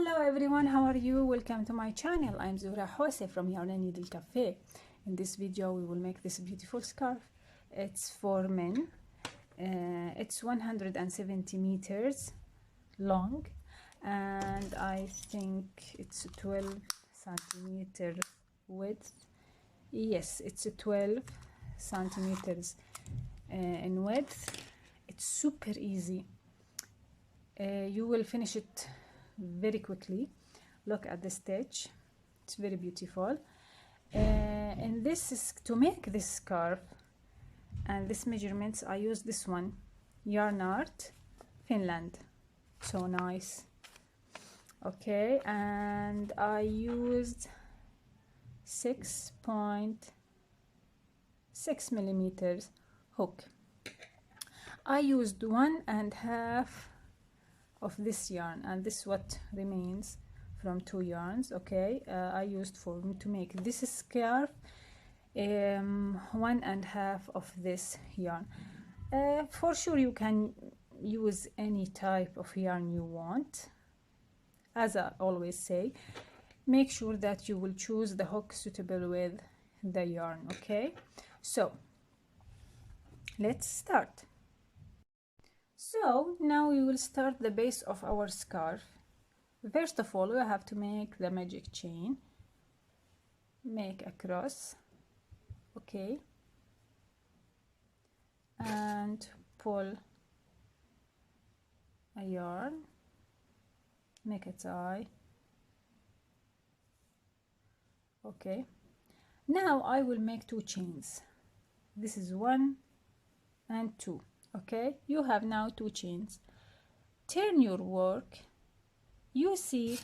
Hello everyone, how are you? Welcome to my channel. I'm Zura Hose from Yarn and Needle Cafe. In this video we will make this beautiful scarf. It's for men. It's 170 meters long and I think it's 12 centimeter width. Yes, it's 12 centimeters in width. It's super easy. You will finish it very quickly. Look at the stitch, it's very beautiful. And this is to make this scarf, and this measurements I use this one, Yarn Art Finland, so nice. Okay, and I used 6.6 millimeters hook. I used 1.5 of this yarn, and this is what remains from 2 yarns. Okay, I used to make this scarf 1.5 of this yarn. For sure you can use any type of yarn you want. As I always say, make sure that you will choose the hook suitable with the yarn. Okay, so let's start. So now we will start the base of our scarf. First of all, we have to make the magic chain. Make a cross, okay, and pull a yarn, make a tie. Okay, now I will make 2 chains. This is 1 and 2. Okay, you have now 2 chains. Turn your work. You see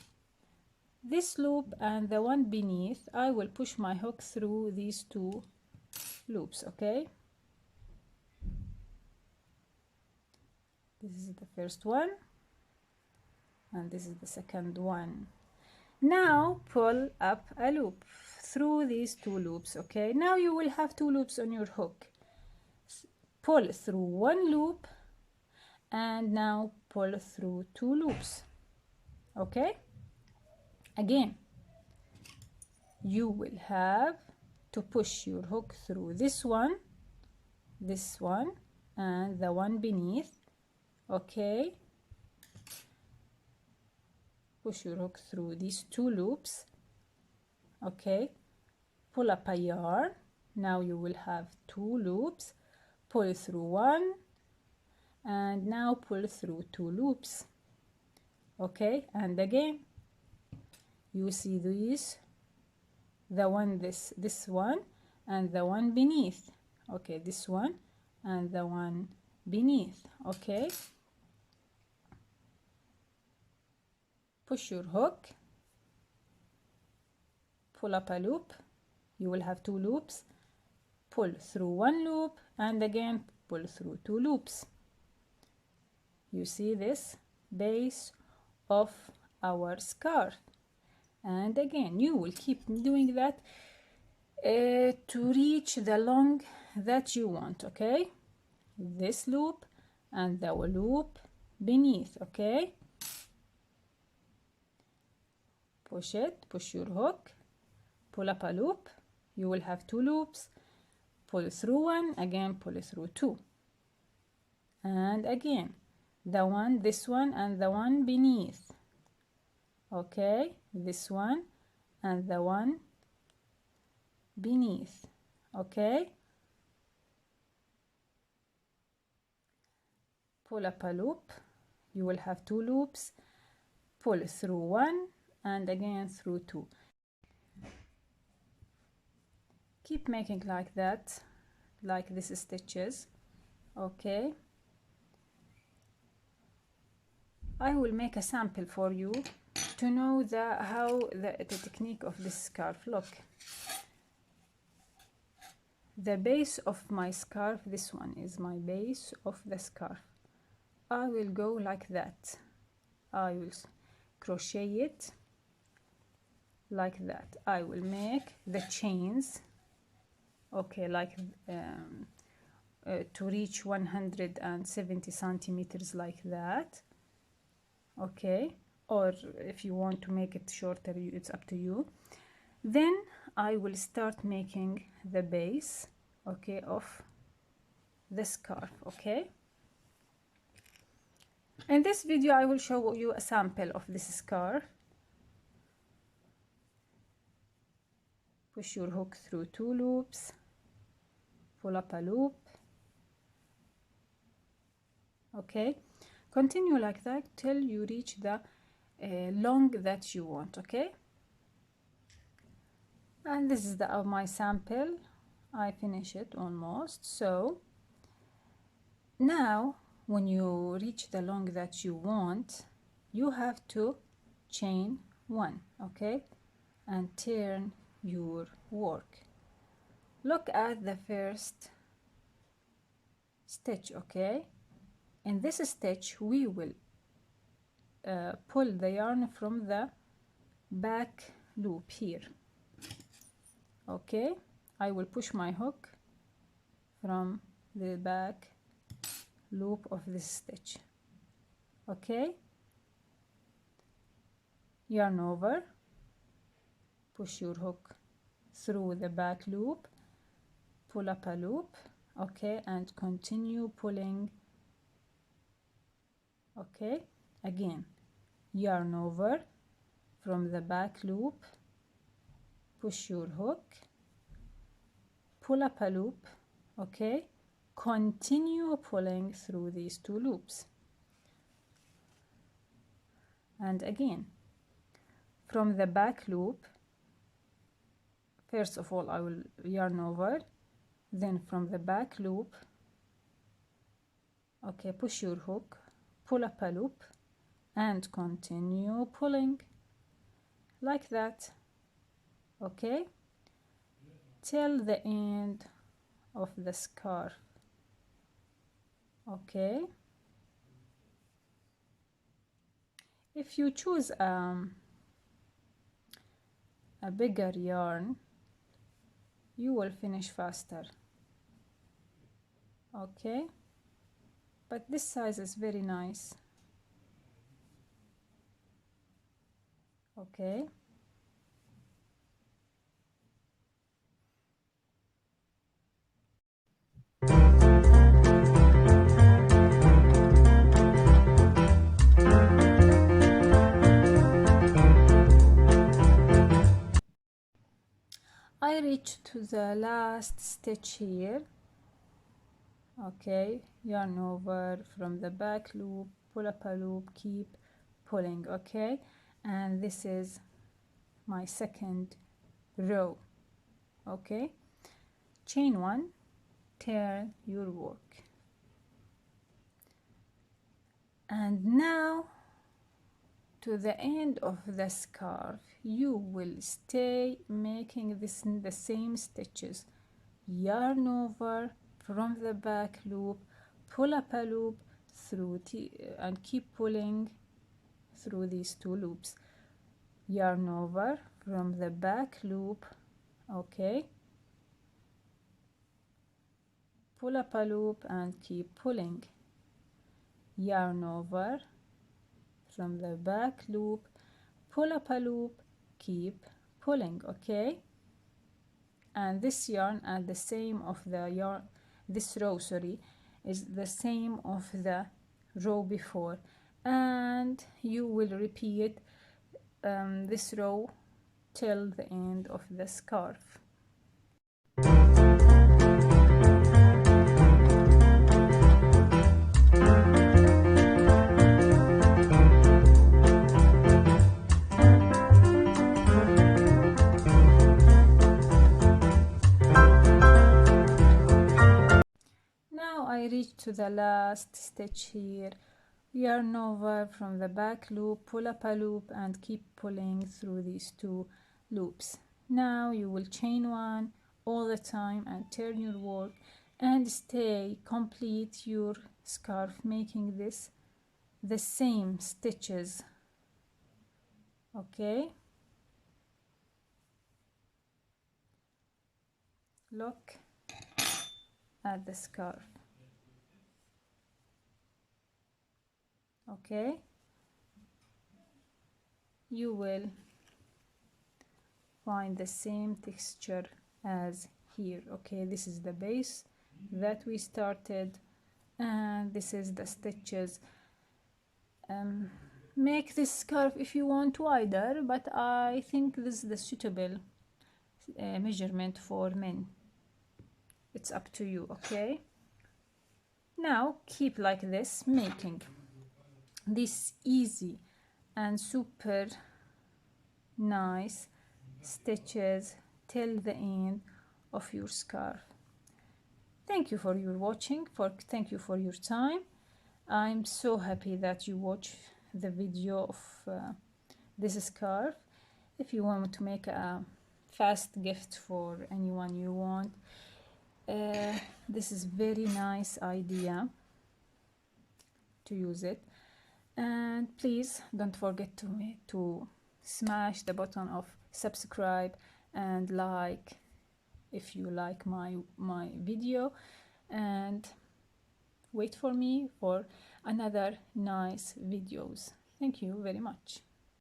this loop and the one beneath. I will push my hook through these 2 loops. Okay, this is the first one and this is the second one. Now pull up a loop through these 2 loops. Okay, now you will have 2 loops on your hook. Pull through 1 loop and now pull through 2 loops. Okay, again you will have to push your hook through this one and the one beneath. Okay, push your hook through these 2 loops. Okay, pull up a yarn. Now you will have 2 loops. Pull through 1 and now pull through 2 loops. Okay, and again you see these, the one this one and the one beneath. Okay, this one and the one beneath. Okay, push your hook, pull up a loop. You will have 2 loops. Pull through 1 loop and again pull through 2 loops. You see this base of our scarf, and again you will keep doing that to reach the long that you want. Okay, this loop and the loop beneath. Okay, push it, push your hook, pull up a loop. You will have 2 loops. Pull through 1, again pull through 2, and again the one, this one and the one beneath. Okay, this one and the one beneath. Okay, pull up a loop. You will have 2 loops. Pull through 1 and again through 2. Keep making like that, like this stitches. Okay, I will make a sample for you to know how the technique of this scarf. Look, the base of my scarf, this one is my base of the scarf. I will go like that. I will crochet it like that. I will make the chains. Okay, like to reach 170 centimeters like that. Okay, or if you want to make it shorter, it's up to you. Then I will start making the base, okay, of the scarf. Okay, in this video I will show you a sample of this scarf. Push your hook through 2 loops, pull up a loop. Okay, continue like that till you reach the long that you want. Okay, and this is my sample. I finish it almost. So now when you reach the long that you want, you have to chain 1, okay, and turn your work. Look at the first stitch. Okay, in this stitch we will pull the yarn from the back loop here. Okay, I will push my hook from the back loop of this stitch. Okay, yarn over, push your hook through the back loop, pull up a loop. Okay, and continue pulling. Okay, again, yarn over from the back loop, push your hook, pull up a loop. Okay, continue pulling through these 2 loops, and again from the back loop, first of all I will yarn over, then from the back loop, okay, push your hook, pull up a loop, and continue pulling like that. Okay, till the end of the scarf. Okay, if you choose a bigger yarn, you will finish faster. Okay, but this size is very nice. Okay, I reached to the last stitch here. Okay, yarn over from the back loop, pull up a loop, keep pulling. Okay, and this is my second row. Okay, chain 1, turn your work, and now to the end of the scarf you will stay making this in the same stitches. Yarn over from the back loop, pull up a loop through and keep pulling through these 2 loops. Yarn over from the back loop. Okay, pull up a loop and keep pulling. Yarn over from the back loop, pull up a loop, keep pulling. Okay, and this yarn and the same of the yarn, this row, sorry, is the same of the row before, and you will repeat this row till the end of the scarf. I reach to the last stitch here. Yarn over from the back loop, pull up a loop and keep pulling through these 2 loops. Now you will chain 1 all the time and turn your work and complete your scarf, making this the same stitches. Okay, look at the scarf. Okay, you will find the same texture as here. Okay, this is the base that we started, and this is the stitches. Make this scarf if you want wider, but I think this is the suitable measurement for men. It's up to you. Okay, now keep like this, making this easy and super nice stitches till the end of your scarf. Thank you for your watching, thank you for your time. I'm so happy that you watch the video of this scarf. If you want to make a fast gift for anyone you want, this is very nice idea to use it. And please don't forget to smash the button of subscribe and like if you like my video, and wait for me for another nice videos. Thank you very much.